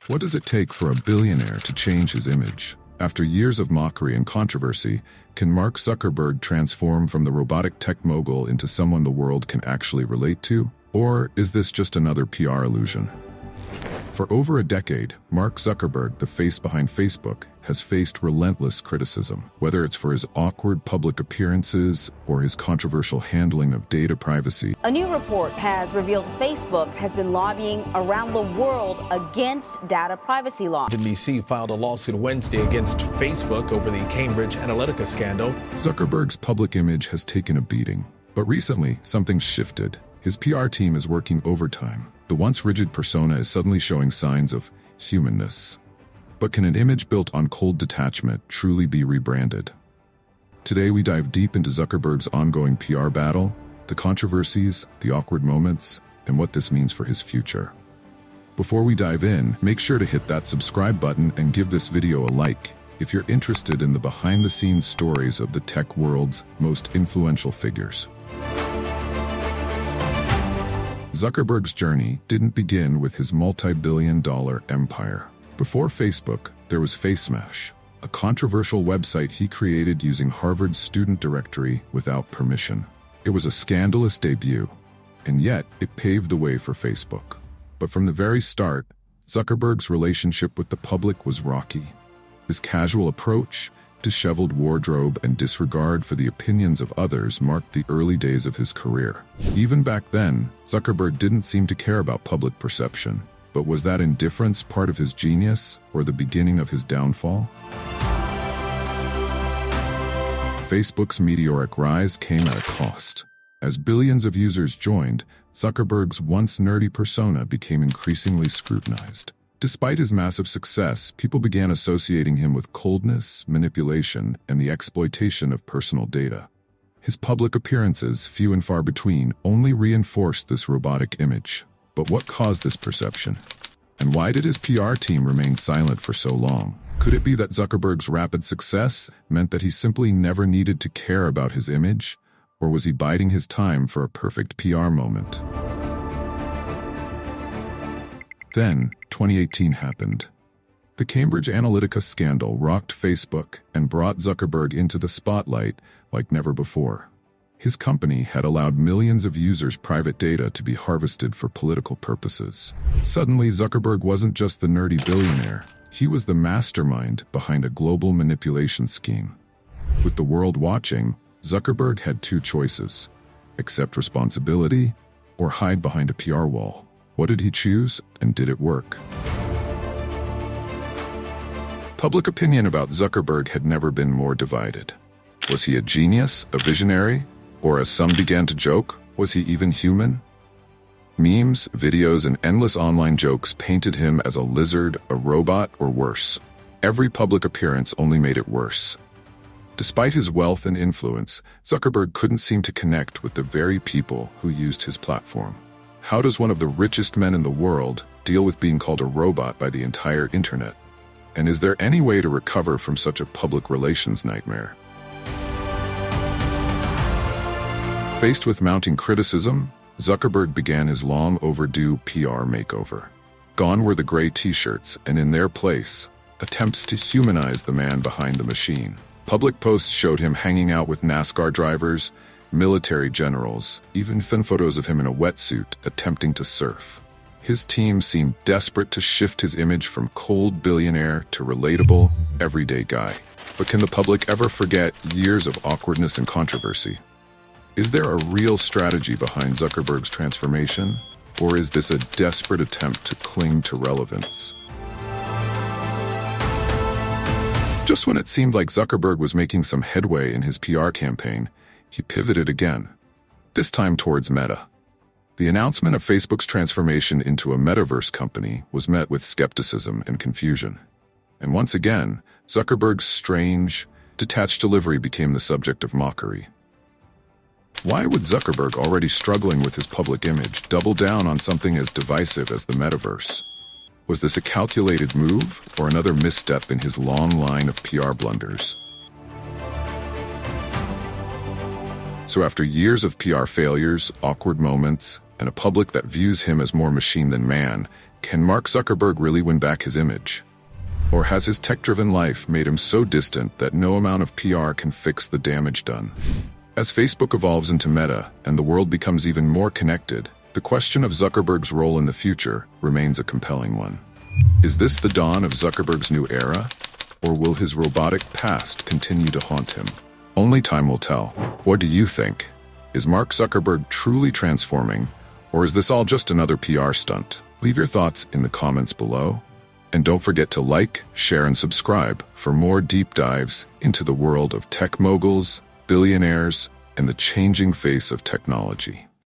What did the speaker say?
What does it take for a billionaire to change his image? After years of mockery and controversy, can Mark Zuckerberg transform from the robotic tech mogul into someone the world can actually relate to? Or is this just another PR illusion? For over a decade, Mark Zuckerberg, the face behind Facebook, has faced relentless criticism, whether it's for his awkward public appearances or his controversial handling of data privacy. A new report has revealed Facebook has been lobbying around the world against data privacy law. NBC filed a lawsuit Wednesday against Facebook over the Cambridge Analytica scandal. Zuckerberg's public image has taken a beating, but recently something shifted. His PR team is working overtime. The once rigid persona is suddenly showing signs of humanness. But can an image built on cold detachment truly be rebranded? Today we dive deep into Zuckerberg's ongoing PR battle, the controversies, the awkward moments, and what this means for his future. Before we dive in, make sure to hit that subscribe button and give this video a like if you're interested in the behind-the-scenes stories of the tech world's most influential figures. Zuckerberg's journey didn't begin with his multi-billion-dollar empire. Before Facebook, there was FaceMash, a controversial website he created using Harvard's student directory without permission. It was a scandalous debut, and yet it paved the way for Facebook. But from the very start, Zuckerberg's relationship with the public was rocky. His casual approach, disheveled wardrobe, and disregard for the opinions of others marked the early days of his career. Even back then, Zuckerberg didn't seem to care about public perception. But was that indifference part of his genius or the beginning of his downfall? Facebook's meteoric rise came at a cost. As billions of users joined, Zuckerberg's once nerdy persona became increasingly scrutinized. Despite his massive success, people began associating him with coldness, manipulation, and the exploitation of personal data. His public appearances, few and far between, only reinforced this robotic image. But what caused this perception? And why did his PR team remain silent for so long? Could it be that Zuckerberg's rapid success meant that he simply never needed to care about his image? Or was he biding his time for a perfect PR moment? Then, 2018 happened. The Cambridge Analytica scandal rocked Facebook and brought Zuckerberg into the spotlight like never before. His company had allowed millions of users' private data to be harvested for political purposes. Suddenly, Zuckerberg wasn't just the nerdy billionaire. He was the mastermind behind a global manipulation scheme. With the world watching, Zuckerberg had two choices: accept responsibility or hide behind a PR wall. What did he choose, and did it work? Public opinion about Zuckerberg had never been more divided. Was he a genius, a visionary, or as some began to joke, was he even human? Memes, videos, and endless online jokes painted him as a lizard, a robot, or worse. Every public appearance only made it worse. Despite his wealth and influence, Zuckerberg couldn't seem to connect with the very people who used his platform. How does one of the richest men in the world deal with being called a robot by the entire internet? And is there any way to recover from such a public relations nightmare? Faced with mounting criticism, Zuckerberg began his long overdue PR makeover. Gone were the gray t-shirts, and in their place, attempts to humanize the man behind the machine. Public posts showed him hanging out with NASCAR drivers, military generals, even photos of him in a wetsuit attempting to surf. His team seemed desperate to shift his image from cold billionaire to relatable, everyday guy. But can the public ever forget years of awkwardness and controversy? Is there a real strategy behind Zuckerberg's transformation, or is this a desperate attempt to cling to relevance? Just when it seemed like Zuckerberg was making some headway in his PR campaign, he pivoted again, this time towards Meta. The announcement of Facebook's transformation into a metaverse company was met with skepticism and confusion. And once again, Zuckerberg's strange, detached delivery became the subject of mockery. Why would Zuckerberg, already struggling with his public image, double down on something as divisive as the metaverse? Was this a calculated move, or another misstep in his long line of PR blunders? So after years of PR failures, awkward moments, and a public that views him as more machine than man, Can Mark Zuckerberg really win back his image? Or has his tech-driven life made him so distant that no amount of PR can fix the damage done? As Facebook evolves into Meta and the world becomes even more connected, the question of Zuckerberg's role in the future remains a compelling one. Is this the dawn of Zuckerberg's new era? Or will his robotic past continue to haunt him? Only time will tell. What do you think? Is Mark Zuckerberg truly transforming, or is this all just another PR stunt? Leave your thoughts in the comments below. And don't forget to like, share, and subscribe for more deep dives into the world of tech moguls, billionaires, and the changing face of technology.